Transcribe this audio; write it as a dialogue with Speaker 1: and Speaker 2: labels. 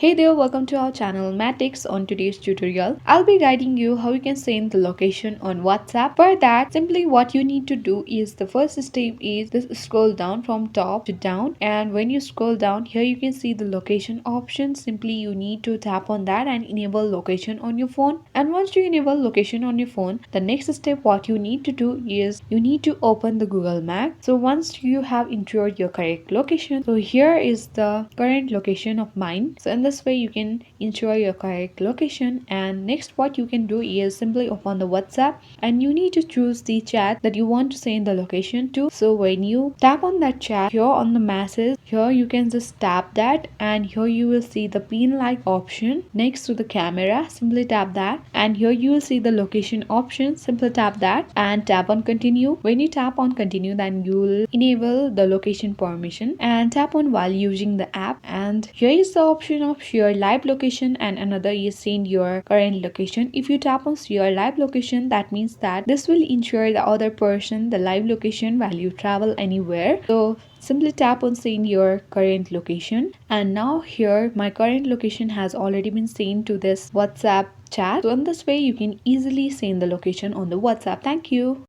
Speaker 1: Hey there, welcome to our channel Matix. On today's tutorial, I'll be guiding you how you can send the location on WhatsApp. For that, simply what you need to do is the first step is this scroll down from top to down, and when you scroll down here you can see the location option. Simply you need to tap on that and enable location on your phone. And once you enable location on your phone, the next step what you need to do is you need to open the Google Map. So once you have entered your correct location, so here is the current location of mine. So in this way you can ensure your correct location. And next what you can do is simply open the WhatsApp and you need to choose the chat that you want to send the location to. So when you tap on that chat here on the message, here you can just tap that, and here you will see the pin like option next to the camera. Simply tap that, and here you will see the location option. Simply tap that and tap on continue. When you tap on continue, then you will enable the location permission and tap on while using the app. And here is the option of share live location, and another is send your current location. If you tap on share live location, that means that this will ensure the other person the live location while you travel anywhere. So simply tap on send your current location, and now here my current location has already been sent to this WhatsApp chat. So in this way you can easily send the location on the WhatsApp. Thank you.